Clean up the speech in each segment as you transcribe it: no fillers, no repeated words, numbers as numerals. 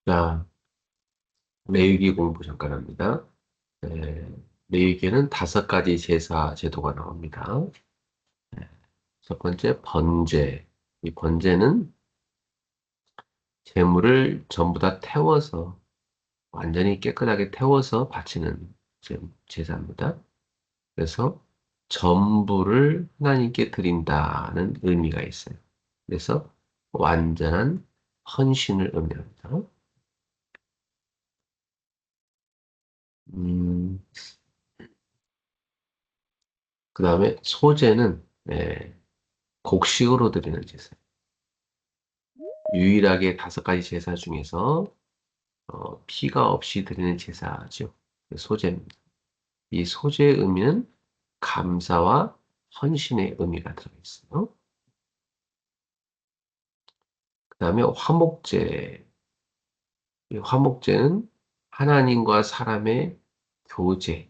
자, 레위기 공부 잠깐 합니다. 네, 레위기에는 5가지 제사 제도가 나옵니다. 첫 번째, 번제. 이 번제는 재물을 전부 다 태워서, 완전히 깨끗하게 태워서 바치는 제사입니다. 그래서 전부를 하나님께 드린다는 의미가 있어요. 그래서 완전한 헌신을 의미합니다. 음, 그 다음에 소제는 곡식으로 드리는 제사. 유일하게 5가지 제사 중에서 피가 없이 드리는 제사죠. 소제입니다. 이 소제의 의미는 감사와 헌신의 의미가 들어있어요. 그 다음에 화목제. 이 화목제는 하나님과 사람의 교제,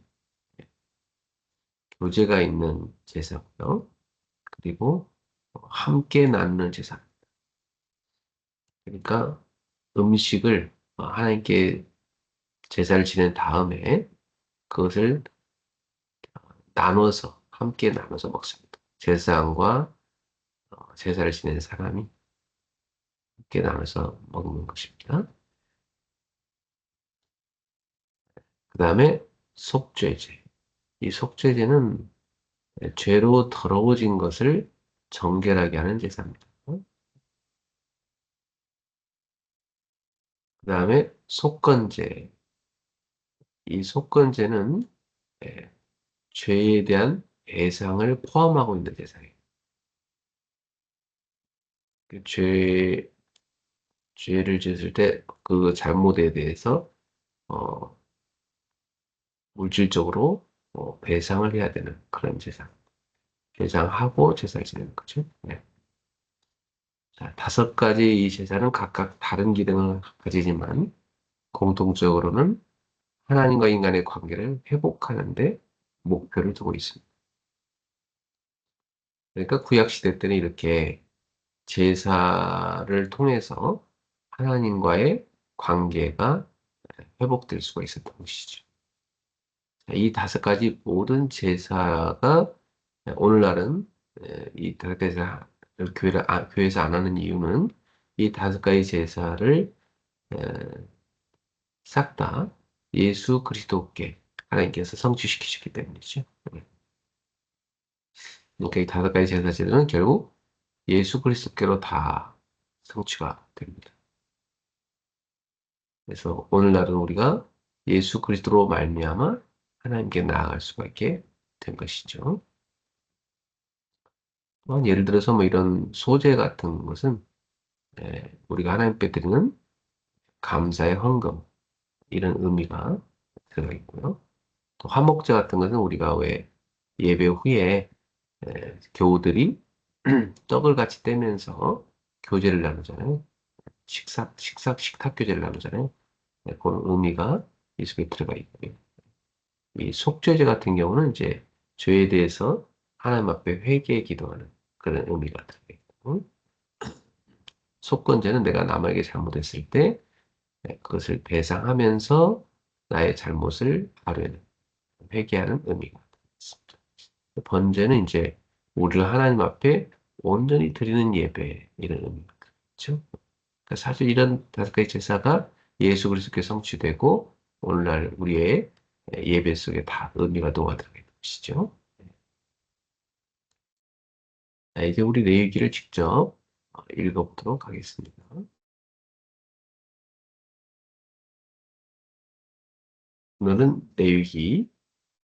교제가 있는 제사고요. 그리고 함께 나누는 제사. 그러니까 음식을 하나님께 제사를 지낸 다음에 그것을 나눠서 함께 나눠서 먹습니다. 제사장과 제사를 지낸 사람이 함께 나눠서 먹는 것입니다. 그 다음에 속죄제. 이 속죄제는 죄로 더러워진 것을 정결하게 하는 제사입니다. 그 다음에 속건제. 이 속건제는 예, 죄에 대한 배상을 포함하고 있는 제사예요. 그 죄를 지었을 때 그 잘못에 대해서 어, 물질적으로 배상을 해야 되는 그런 제사. 배상하고 제사를 지내는 거죠. 네. 자, 5가지 이 제사는 각각 다른 기능을 가지지만 공통적으로는 하나님과 인간의 관계를 회복하는데 목표를 두고 있습니다. 그러니까 구약 시대 때는 이렇게 제사를 통해서 하나님과의 관계가 회복될 수가 있었던 것이죠. 이 5가지 모든 제사가 오늘날은 이 5가지 제사를 교회에서 안 하는 이유는 이 5가지 제사를 싹 다 예수 그리스도께 하나님께서 성취시키셨기 때문이죠. 그러니까 이 5가지 제사제도는 결국 예수 그리스도께로 다 성취가 됩니다. 그래서 오늘날은 우리가 예수 그리스도로 말미암아 하나님께 나아갈 수가 있게 된 것이죠. 예를 들어서 뭐 이런 소재 같은 것은 우리가 하나님께 드리는 감사의 헌금 이런 의미가 들어가 있고요. 또 화목제 같은 것은 우리가 왜 예배 후에 교우들이 떡을 같이 떼면서 교제를 나누잖아요. 식탁 교제를 나누잖아요. 그런 의미가 이 속에 들어가 있고요. 이 속죄제 같은 경우는 이제 죄에 대해서 하나님 앞에 회개에 기도하는 그런 의미가 들어가 있고, 속건제는 내가 남에게 잘못했을 때 그것을 배상하면서 나의 잘못을 바르는 회개하는 의미가 있습니다. 번제는 이제 우리를 하나님 앞에 온전히 드리는 예배 이런 의미가 있죠. 그러니까 사실 이런 5가지 제사가 예수 그리스도께 성취되고 오늘날 우리의 예배 속에 다 의미가 녹아들어가 있는 것이죠. 자, 이제 우리 레위기를 직접 읽어보도록 하겠습니다. 오늘은 레위기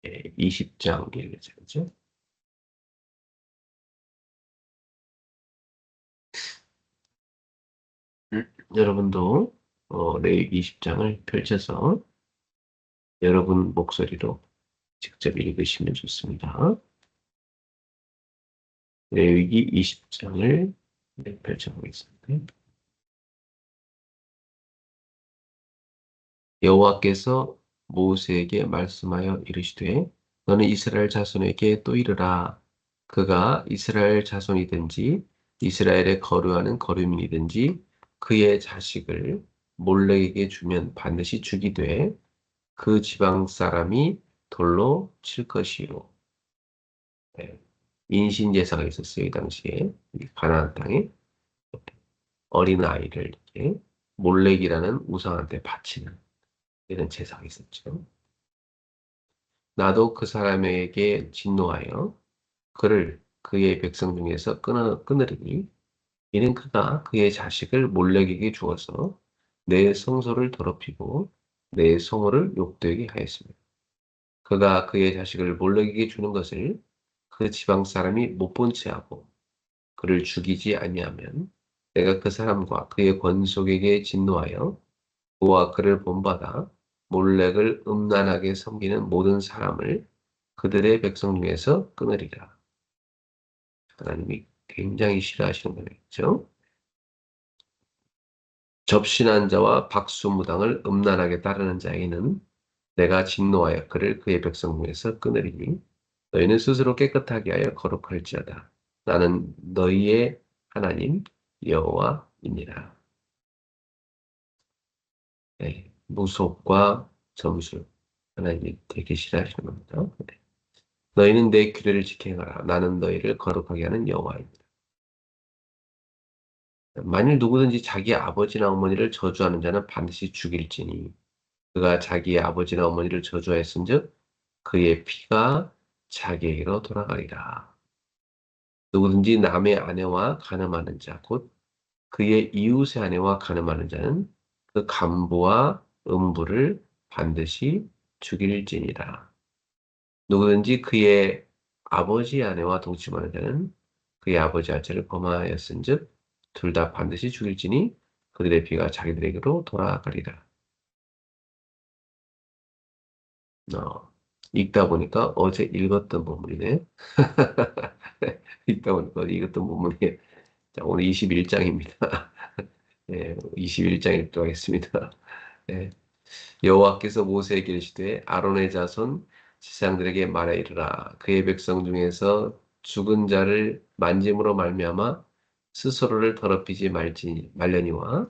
20장 읽어야죠. 여러분도 레위기 20장을 펼쳐서 여러분 목소리로 직접 읽으시면 좋습니다. 레위기 20장을 펼쳐보겠습니다. 여호와께서 모세에게 말씀하여 이르시되 너는 이스라엘 자손에게 또 이르라 그가 이스라엘 자손이든지 이스라엘에 거류하는 거류민이든지 그의 자식을 몰렉에게 주면 반드시 죽이되 그 지방 사람이 돌로 칠 것이요. 네. 인신제사가 있었어요, 이 당시에. 이 가나안 땅에 어린 아이를 이렇게 몰렉이라는 우상한테 바치는 이런 제사가 있었죠. 나도 그 사람에게 진노하여 그를 그의 백성 중에서 끊으리니 이는 그가 그의 자식을 몰렉에게 주어서 내 성소를 더럽히고 내 성호를 욕되게 하였습니다. 그가 그의 자식을 몰렉에게 주는 것을 그 지방 사람이 못 본 채 하고 그를 죽이지 아니하면 내가 그 사람과 그의 권속에게 진노하여 그와 그를 본받아 몰렉을 음란하게 섬기는 모든 사람을 그들의 백성 중에서 끊으리라. 하나님이 굉장히 싫어하시는 거겠죠. 접신한 자와 박수무당을 음란하게 따르는 자에게는 내가 진노하여 그를 그의 백성 중에서 끊으리니 너희는 스스로 깨끗하게 하여 거룩할지어다. 나는 너희의 하나님 여호와이니라. 네, 무속과 점술 하나님이 되게 싫어하시는 겁니다. 네. 너희는 내 규례를 지켜가라. 나는 너희를 거룩하게 하는 여호와입니다. 만일 누구든지 자기 아버지나 어머니를 저주하는 자는 반드시 죽일지니 그가 자기의 아버지나 어머니를 저주하였은즉 그의 피가 자기에게로 돌아가리라. 누구든지 남의 아내와 간음하는 자, 곧 그의 이웃의 아내와 간음하는 자는 그 간부와 음부를 반드시 죽일지니라. 누구든지 그의 아버지 아내와 동침하는 자는 그의 아버지 아내를 범하였은즉 둘 다 반드시 죽일지니 그들의 피가 자기들에게로 돌아가리라. 읽다 보니까 어제 읽었던 본문이네. 읽다 보니까 읽었던 본문이 자, 오늘 21장입니다. 예, 21장 읽도록 하겠습니다. 예, 여호와께서 모세에게 이르시되 아론의 자손 지상들에게 말하 이르라 그의 백성 중에서 죽은 자를 만짐으로 말미암아 스스로를 더럽히지 말려니와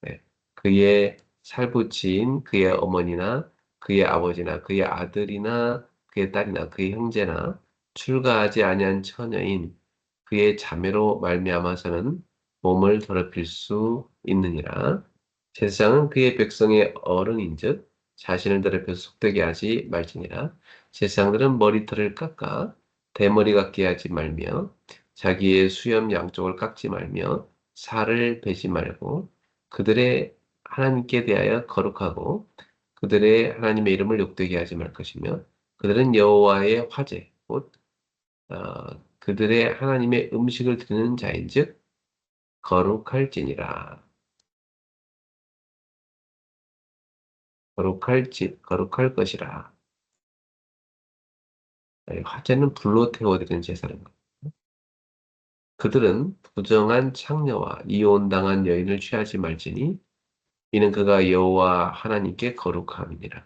예, 그의 살부치인 그의 어머니나 그의 아버지나 그의 아들이나 그의 딸이나 그의 형제나 출가하지 아니한 처녀인 그의 자매로 말미암아서는 몸을 더럽힐 수 있느니라. 제사장은 그의 백성의 어른인즉 자신을 더럽혀서 속되게 하지 말지니라. 제사장들은 머리털을 깎아 대머리 같게 하지 말며 자기의 수염 양쪽을 깎지 말며 살을 베지 말고 그들의 하나님께 대하여 거룩하고 그들의 하나님의 이름을 욕되게 하지 말 것이며 그들은 여호와의 화제 곧 그들의 하나님의 음식을 드리는 자인즉 거룩할지니라. 거룩할 것이라. 화제는 불로 태워드리는 제사는 것. 그들은 부정한 창녀와 이혼당한 여인을 취하지 말지니 이는 그가 여호와 하나님께 거룩함이니라.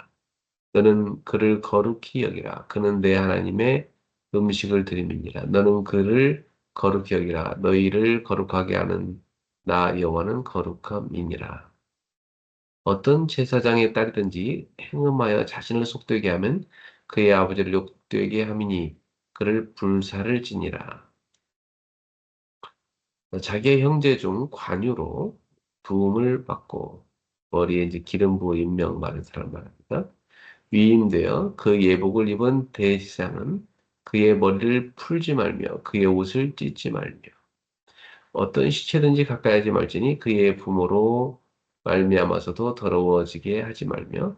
너는 그를 거룩히 여기라. 그는 내 하나님의 음식을 드림이니라. 너는 그를 거룩히 여기라. 너희를 거룩하게 하는 나 여호와는 거룩함이니라. 어떤 제사장의 딸이든지 행음하여 자신을 속되게 하면 그의 아버지를 욕되게 함이니 그를 불사를 지니라. 자기의 형제 중 관유로 부음을 받고 머리에 이제 기름 부어 임명 받은 사람 말입니다. 위임되어 그 예복을 입은 대제사장은 그의 머리를 풀지 말며 그의 옷을 찢지 말며 어떤 시체든지 가까이 하지 말지니 그의 부모로 말미암아서도 더러워지게 하지 말며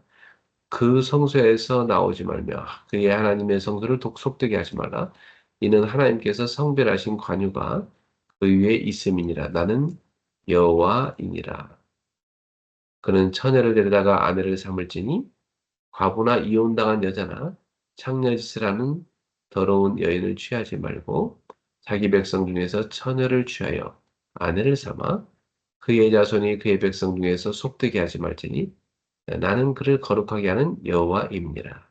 그 성소에서 나오지 말며 그의 하나님의 성소를 독속되게 하지 말라. 이는 하나님께서 성별하신 관유가 그 위에 있음이니라. 나는 여호와이니라. 그는 처녀를 데려다가 아내를 삼을지니 과부나 이혼당한 여자나 창녀짓을 하는 더러운 여인을 취하지 말고 자기 백성 중에서 처녀를 취하여 아내를 삼아 그의 자손이 그의 백성 중에서 속되게 하지 말지니 나는 그를 거룩하게 하는 여호와입니다.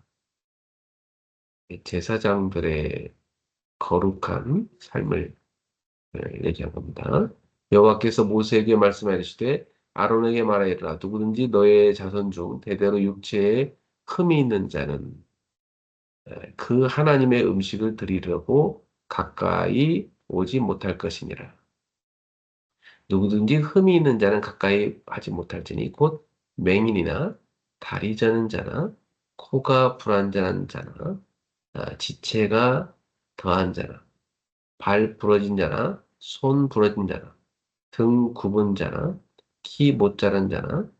제사장들의 거룩한 삶을 얘기한 겁니다. 여호와께서 모세에게 말씀하시되 아론에게 말하이르라. 누구든지 너의 자손 중 대대로 육체에 흠이 있는 자는 그 하나님의 음식을 드리려고 가까이 오지 못할 것이니라. 누구든지 흠이 있는 자는 가까이 하지 못할지니 곧 맹인이나 다리 저는 자나 코가 불완전한 자나 지체가 더한 자나 발 부러진 자나 손 부러진 자나 등 굽은 자나 키 못 자란 자나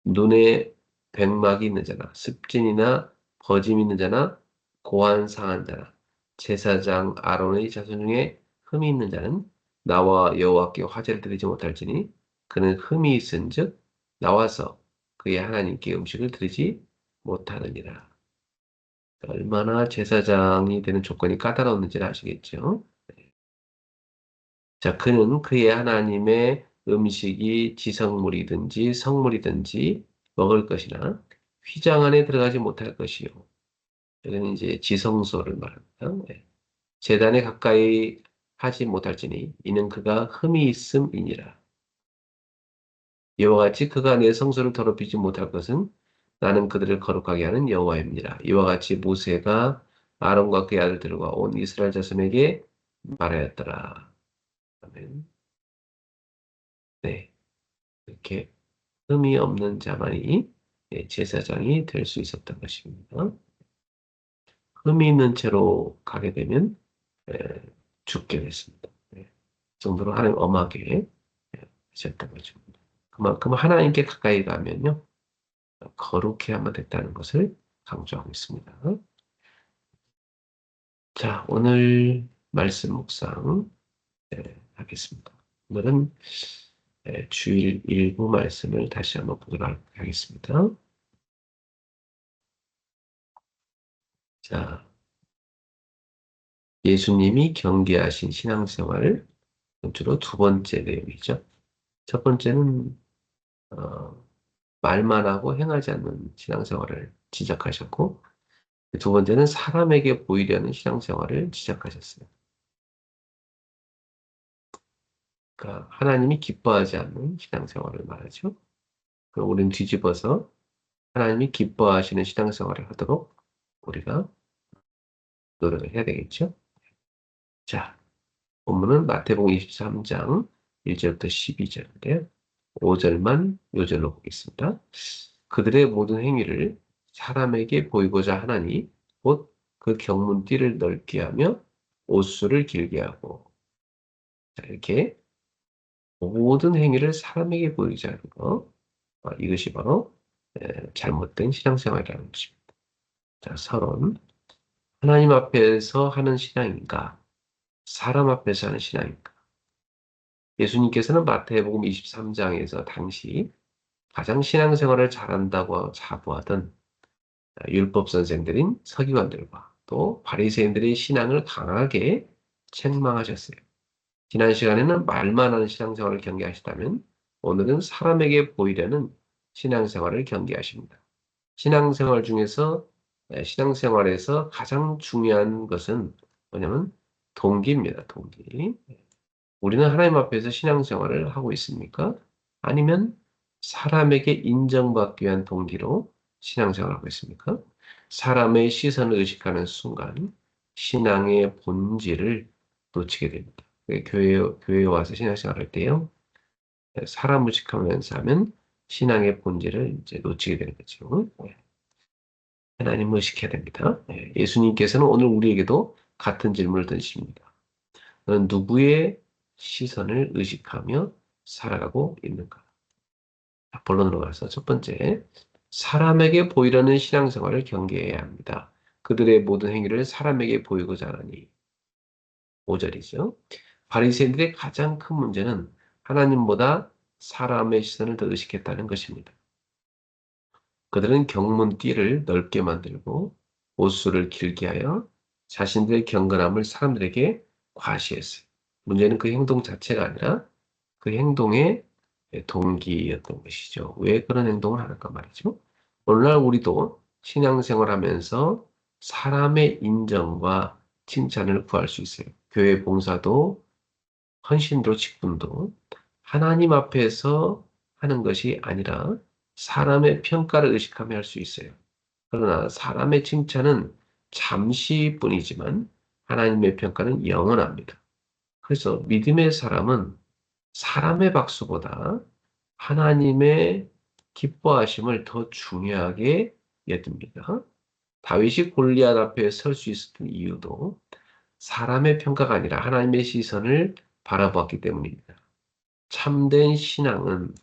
눈에 백막이 있는 자나 습진이나 거짐 있는 자나 고안 상한 자나 제사장 아론의 자손 중에 흠이 있는 자는 나와 여호와께 화제를 드리지 못할지니 그는 흠이 있은즉 나와서 그의 하나님께 음식을 드리지 못하느니라. 얼마나 제사장이 되는 조건이 까다로웠는지를 아시겠죠? 자, 그는 그의 하나님의 음식이 지성물이든지 성물이든지 먹을 것이나 휘장 안에 들어가지 못할 것이요. 여기는 이제 지성소를 말합니다. 네. 제단에 가까이 하지 못할지니 이는 그가 흠이 있음이니라. 이와 같이 그가 내 성소를 더럽히지 못할 것은 나는 그들을 거룩하게 하는 여호와입니다. 이와 같이 모세가 아론과 그의 아들들과 온 이스라엘 자손에게 말하였더라. 아멘. 네, 이렇게 흠이 없는 자만이 제사장이 될 수 있었던 것입니다. 흠이 있는 채로 가게 되면 에, 죽게 됐습니다. 그 정도로 하나님 엄하게 하셨던 거죠. 그만큼 하나님께 가까이 가면요 거룩해야만 됐다는 것을 강조하고 있습니다. 자, 오늘 말씀 묵상 하겠습니다. 오늘은 주일 일부 말씀을 다시 한번 보도록 하겠습니다. 자, 예수님이 경계하신 신앙생활, 주로 두 번째 내용이죠. 첫 번째는 말만 하고 행하지 않는 신앙생활을 지적하셨고, 두 번째는 사람에게 보이려는 신앙생활을 지적하셨어요. 그러니까 하나님이 기뻐하지 않는 신앙생활을 말하죠. 그럼 우리는 뒤집어서 하나님이 기뻐하시는 신앙생활을 하도록 우리가 노력을 해야 되겠죠. 자, 본문은 마태복음 23장 1절부터 12절인데요. 5절만 요절로 보겠습니다. 그들의 모든 행위를 사람에게 보이고자 하나니 곧 그 경문띠를 넓게 하며 옷수를 길게 하고 자, 이렇게 모든 행위를 사람에게 보이지 하는 것 이것이 바로 잘못된 신앙생활이라는 것입니다. 자, 서론 하나님 앞에서 하는 신앙인가 사람 앞에서 하는 신앙인가 예수님께서는 마태복음 23장에서 당시 가장 신앙생활을 잘한다고 자부하던 율법 선생들인 서기관들과 또 바리새인들의 신앙을 강하게 책망하셨어요. 지난 시간에는 말만 하는 신앙생활을 경계하시다면 오늘은 사람에게 보이려는 신앙생활을 경계하십니다. 신앙생활 중에서 신앙생활에서 가장 중요한 것은 뭐냐면 동기입니다. 동기. 우리는 하나님 앞에서 신앙생활을 하고 있습니까? 아니면 사람에게 인정받기 위한 동기로 신앙생활을 하고 있습니까? 사람의 시선을 의식하는 순간 신앙의 본질을 놓치게 됩니다. 교회에 와서 신앙생활 할 때요. 사람 의식하면서 하면 신앙의 본질을 이제 놓치게 되는 거죠. 하나님 의식해야 됩니다. 예수님께서는 오늘 우리에게도 같은 질문을 던집니다. 너는 누구의 시선을 의식하며 살아가고 있는가? 본론으로 가서 첫 번째, 사람에게 보이려는 신앙생활을 경계해야 합니다. 그들의 모든 행위를 사람에게 보이고자 하니 5절이죠. 바리새인들의 가장 큰 문제는 하나님보다 사람의 시선을 더 의식했다는 것입니다. 그들은 경문띠를 넓게 만들고 옷수를 길게 하여 자신들의 경건함을 사람들에게 과시했어요. 문제는 그 행동 자체가 아니라 그 행동의 동기였던 것이죠. 왜 그런 행동을 하는가 말이죠. 오늘날 우리도 신앙생활 하면서 사람의 인정과 칭찬을 구할 수 있어요. 교회 봉사도 헌신도 직분도 하나님 앞에서 하는 것이 아니라 사람의 평가를 의식하며 할 수 있어요. 그러나 사람의 칭찬은 잠시뿐이지만 하나님의 평가는 영원합니다. 그래서 믿음의 사람은 사람의 박수보다 하나님의 기뻐하심을 더 중요하게 여깁니다. 다윗이 골리앗 앞에 설 수 있었던 이유도 사람의 평가가 아니라 하나님의 시선을 바라보았기 때문입니다. 참된 신앙은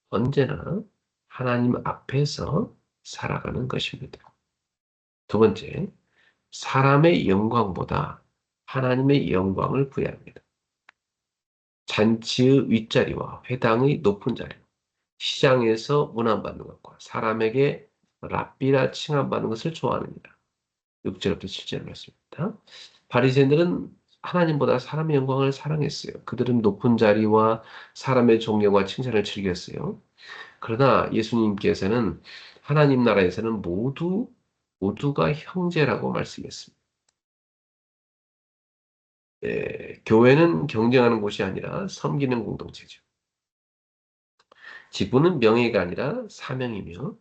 언제나 하나님 앞에서 살아가는 것입니다. 두 번째, 사람의 영광보다 하나님의 영광을 부여합니다. 잔치의 윗자리와 회당의 높은 자리, 시장에서 문안받는 것과 사람에게 랍비라 칭함받는 것을 좋아하느니라. 6절부터 7절 말씀입니다. 바리새인들은 하나님보다 사람의 영광을 사랑했어요. 그들은 높은 자리와 사람의 존경과 칭찬을 즐겼어요. 그러나 예수님께서는 하나님 나라에서는 모두가 형제라고 말씀했습니다. 교회는 경쟁하는 곳이 아니라 섬기는 공동체죠. 직분은 명예가 아니라 사명이며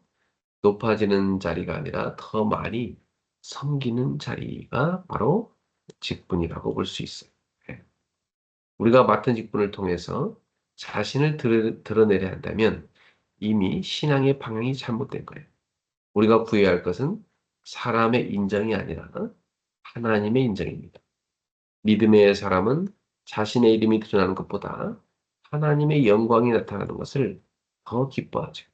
높아지는 자리가 아니라 더 많이 섬기는 자리가 바로 직분이라고 볼 수 있어요. 예. 우리가 맡은 직분을 통해서 자신을 드러내려 한다면 이미 신앙의 방향이 잘못된 거예요. 우리가 구해야 할 것은 사람의 인정이 아니라 하나님의 인정입니다. 믿음의 사람은 자신의 이름이 드러나는 것보다 하나님의 영광이 나타나는 것을 더 기뻐하죠.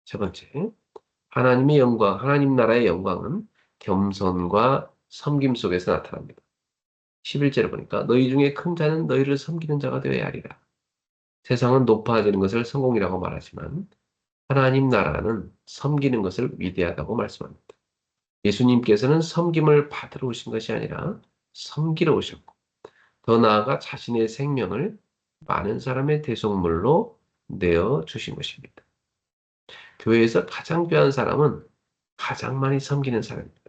세 번째, 하나님의 영광, 하나님 나라의 영광은 겸손과 섬김 속에서 나타납니다. 11절을 보니까 너희 중에 큰 자는 너희를 섬기는 자가 되어야 하리라. 세상은 높아지는 것을 성공이라고 말하지만 하나님 나라는 섬기는 것을 위대하다고 말씀합니다. 예수님께서는 섬김을 받으러 오신 것이 아니라 섬기러 오셨고 더 나아가 자신의 생명을 많은 사람의 대속물로 내어 주신 것입니다. 교회에서 가장 귀한 사람은 가장 많이 섬기는 사람입니다.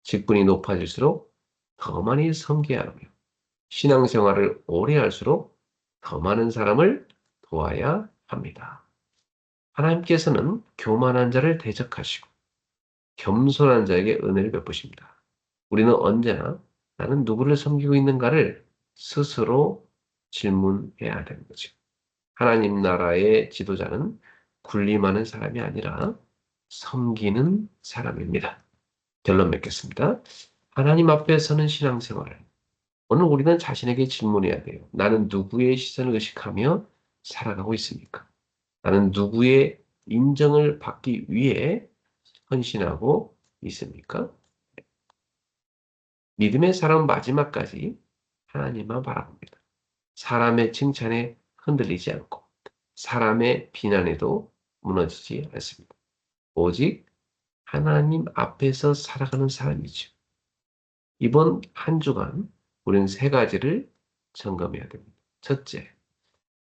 직분이 높아질수록 더 많이 섬겨야 하며 신앙생활을 오래 할수록 더 많은 사람을 도와야 합니다. 하나님께서는 교만한 자를 대적하시고 겸손한 자에게 은혜를 베푸십니다. 우리는 언제나 나는 누구를 섬기고 있는가를 스스로 질문해야 되는 거죠. 하나님 나라의 지도자는 군림하는 사람이 아니라 섬기는 사람입니다. 결론 맺겠습니다. 하나님 앞에 서는 신앙생활. 오늘 우리는 자신에게 질문해야 돼요. 나는 누구의 시선을 의식하며 살아가고 있습니까? 나는 누구의 인정을 받기 위해 헌신하고 있습니까? 믿음의 사람 마지막까지 하나님만 바라봅니다. 사람의 칭찬에 흔들리지 않고 사람의 비난에도 무너지지 않습니다. 오직 하나님 앞에서 살아가는 사람이죠. 이번 한 주간 우리는 세 가지를 점검해야 됩니다. 첫째,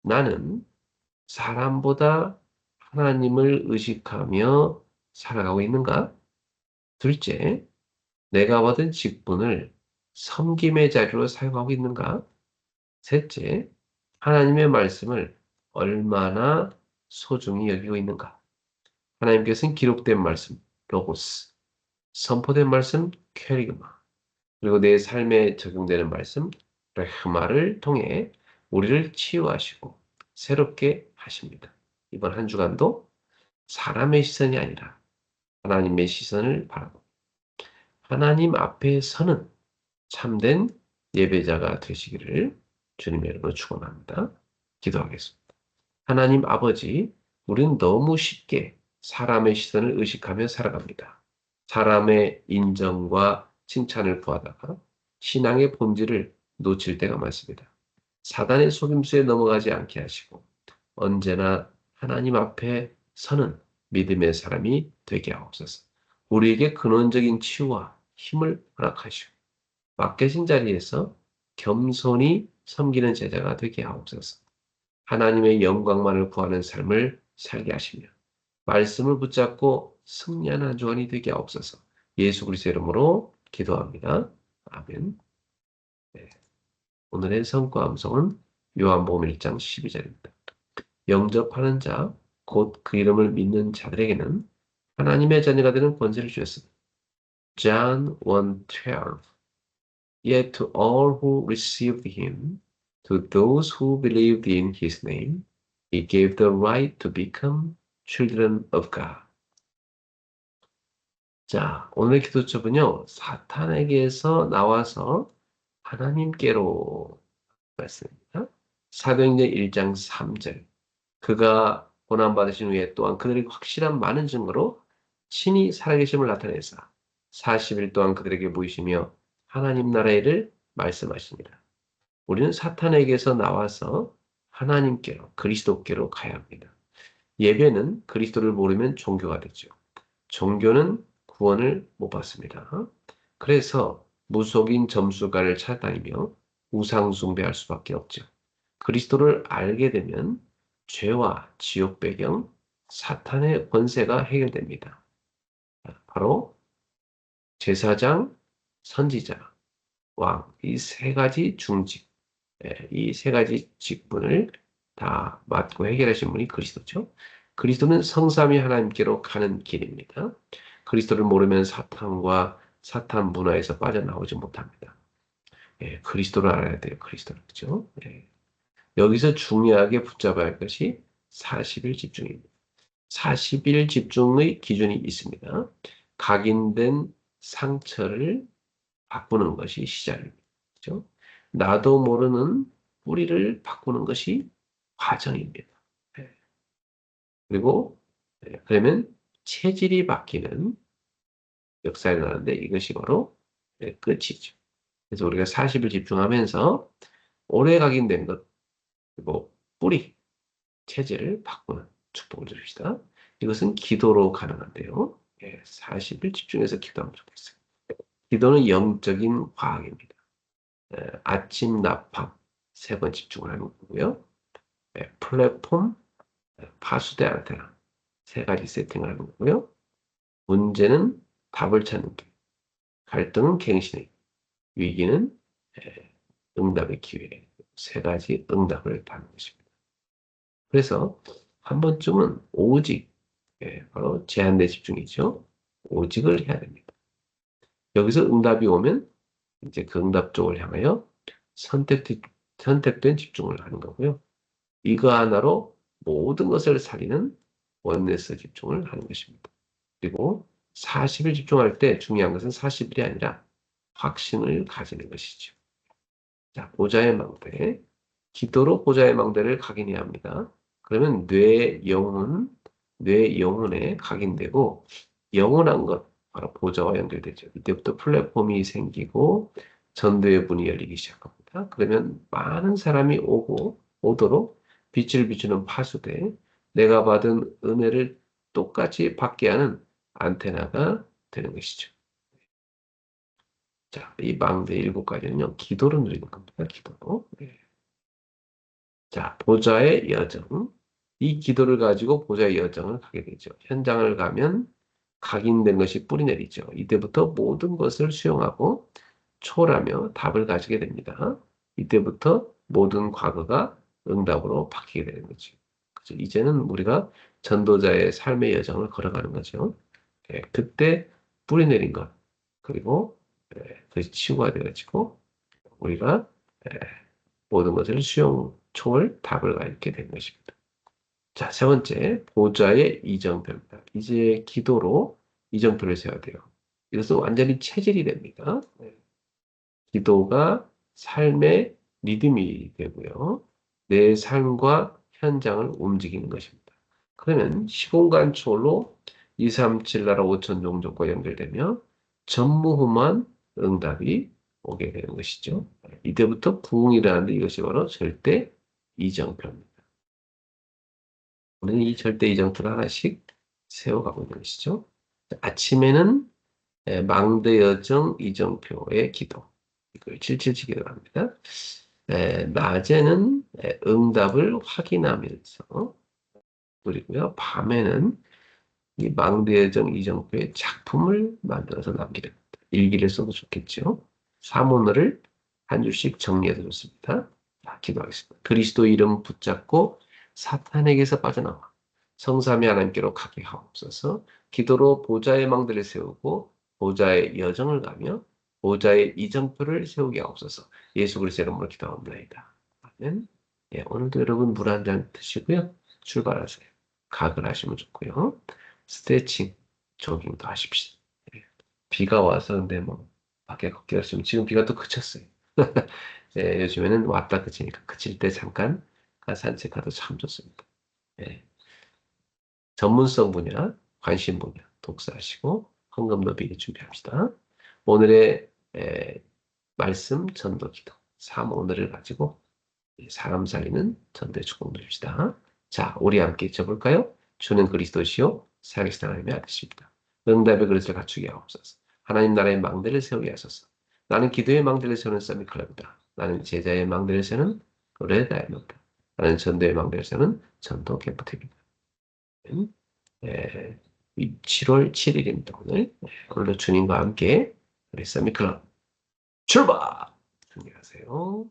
나는 사람보다 하나님을 의식하며 살아가고 있는가? 둘째, 내가 받은 직분을 섬김의 자리로 사용하고 있는가? 셋째, 하나님의 말씀을 얼마나 소중히 여기고 있는가? 하나님께서는 기록된 말씀, 로고스, 선포된 말씀, 캐리그마, 그리고 내 삶에 적용되는 말씀, 레흐마를 통해 우리를 치유하시고 새롭게 하십니다. 이번 한 주간도 사람의 시선이 아니라 하나님의 시선을 바라보고 하나님 앞에 서는 참된 예배자가 되시기를 주님의 이름으로 축원합니다. 기도하겠습니다. 하나님 아버지, 우리는 너무 쉽게 사람의 시선을 의식하며 살아갑니다. 사람의 인정과 칭찬을 구하다가 신앙의 본질을 놓칠 때가 많습니다. 사단의 속임수에 넘어가지 않게 하시고 언제나 하나님 앞에 서는 믿음의 사람이 되게 하옵소서. 우리에게 근원적인 치유와 힘을 허락하시고 맡겨진 자리에서 겸손히 섬기는 제자가 되게 하옵소서. 하나님의 영광만을 구하는 삶을 살게 하시며 말씀을 붙잡고 승리하는 한 주간이 되게 하옵소서. 예수 그리스도의 이름으로 기도합니다. 아멘. 네. 오늘의 성과 암송은 요한복음 1장 12절입니다. 영접하는 자, 곧 그 이름을 믿는 자들에게는 하나님의 자녀가 되는 권세를 주셨습니다. John 1:12 Yet to all who received him, to those who believed in his name, he gave the right to become children of God. 자, 오늘 기도첩은요, 사탄에게서 나와서 하나님께로 말씀입니다. 사도행전 1장 3절. 그가 고난받으신 후에 또한 그들에게 확실한 많은 증거로 친히 살아계심을 나타내사 40일 동안 그들에게 보이시며 하나님 나라의 일을 말씀하십니다. 우리는 사탄에게서 나와서 하나님께로, 그리스도께로 가야 합니다. 예배는 그리스도를 모르면 종교가 되죠. 종교는 구원을 못 받습니다. 그래서 무속인 점수가를 찾아다니며 우상 숭배할 수밖에 없죠. 그리스도를 알게 되면 죄와 지옥 배경, 사탄의 권세가 해결됩니다. 바로 제사장, 선지자, 왕, 이 세 가지 중직, 이 세 가지 직분을 다 맡고 해결하신 분이 그리스도죠. 그리스도는 성삼위 하나님께로 가는 길입니다. 그리스도를 모르면 사탄과 사탄 문화에서 빠져나오지 못합니다. 그리스도를 알아야 돼요. 그리스도를. 그죠? 여기서 중요하게 붙잡아야 할 것이 40일 집중입니다. 40일 집중의 기준이 있습니다. 각인된 상처를 바꾸는 것이 시작입니다. 그죠? 나도 모르는 뿌리를 바꾸는 것이 과정입니다. 그리고 그러면 체질이 바뀌는 역사에 나는데 이것이 바로 끝이죠. 그래서 우리가 40일 집중하면서 오래 각인된 것, 그리고 뿌리, 체질을 바꾸는 축복을 드립시다. 이것은 기도로 가능한데요. 40일 집중해서 기도하면 좋겠어요. 기도는 영적인 과학입니다. 아침 나팝 3번 집중을 하는 거고요. 플랫폼, 파수대 안테나 3가지 세팅을 하는 거고요. 문제는 답을 찾는 길, 갈등은 갱신의 길, 위기는 응답의 기회, 3가지 응답을 받는 것입니다. 그래서 한 번쯤은 오직, 바로 제한된 집중이죠. 오직을 해야 됩니다. 여기서 응답이 오면 이제 그 응답 쪽을 향하여 선택된 집중을 하는 거고요. 이거 하나로 모든 것을 살리는 원네스 집중을 하는 것입니다. 그리고 40일 집중할 때 중요한 것은 40일이 아니라 확신을 가지는 것이죠. 자, 보좌의 망대. 기도로 보좌의 망대를 각인해야 합니다. 그러면 뇌 영혼에 각인되고 영원한 것, 바로 보좌와 연결되죠. 이때부터 플랫폼이 생기고 전도의 문이 열리기 시작합니다. 그러면 많은 사람이 오도록 빛을 비추는 파수대, 내가 받은 은혜를 똑같이 받게 하는 안테나가 되는 것이죠. 자, 이 망대 7가지는요, 기도로 누리는 겁니다. 기도로. 자, 보좌의 여정. 이 기도를 가지고 보좌의 여정을 가게 되죠. 현장을 가면 각인된 것이 뿌리내리죠. 이때부터 모든 것을 수용하고 초월하며 답을 가지게 됩니다. 이때부터 모든 과거가 응답으로 바뀌게 되는 거죠. 그죠? 이제는 우리가 전도자의 삶의 여정을 걸어가는 거죠. 그때 뿌리내린 것, 그리고 그것이 치유가 되어지고 우리가 모든 것을 수용, 초월, 답을 갖게 되는 것입니다. 자, 세 번째, 보좌의 이정표입니다. 이제 기도로 이정표를 세워야 돼요. 이것은 완전히 체질이 됩니다. 기도가 삶의 리듬이 되고요. 내 삶과 현장을 움직이는 것입니다. 그러면 시공간 초월로 237 나라 5천 종족과 연결되며 전무후무한 응답이 오게 되는 것이죠. 이때부터 부흥이라는데 이것이 바로 절대 이정표입니다. 우리는 이 절대 이정표를 하나씩 세워가고 있는 것이죠. 아침에는 망대 여정 이정표의 기도, 이걸 777 기도합니다. 낮에는 응답을 확인하면서 그리고요, 밤에는 이 망대 여정 이정표의 작품을 만들어서 남기는 겁니다. 일기를 써도 좋겠죠. 사문어를 한 줄씩 정리해도 좋습니다. 자, 기도하겠습니다. 그리스도 이름 붙잡고 사탄에게서 빠져나와 성삼위 하나님께로 가게 하옵소서. 기도로 보좌의 망대를 세우고 보좌의 여정을 가며 보좌의 이정표를 세우게 하옵소서. 예수 그리스도의 이름으로 기도합니다. 아멘. 예, 오늘도 여러분 물 한 잔 드시고요. 출발하세요. 가글 하시면 좋고요. 스트레칭, 조깅도 하십시오. 예, 비가 와서 근데 뭐 밖에 걷기 어렵지만 지금 비가 또 그쳤어요. 예, 요즘에는 왔다 그치니까 그칠 때 잠깐 산책하도 참 좋습니다. 예, 전문성 분야, 관심 분야 독서하시고 헌금도 미리 준비합시다. 오늘의 말씀 전도 기도 3오늘을 가지고 사람 살리는 전도의 축복 누립시다. 자, 우리 함께 쳐볼까요? 주는 그리스도시요 살아계신 하나님의 아들이십니다. 응답의 그릇을 갖추게 하옵소서. 하나님 나라의 망대를 세우게 하소서. 나는 기도의 망대를 세우는 서미클럽이다. 나는 제자의 망대를 세우는 레다이노다. 나는 전도의 망대를 세우는 전도 캠프입니다. 7월 7일입니다. 오늘도 주님과 함께 우리 서미클럽 출발! 준비하세요.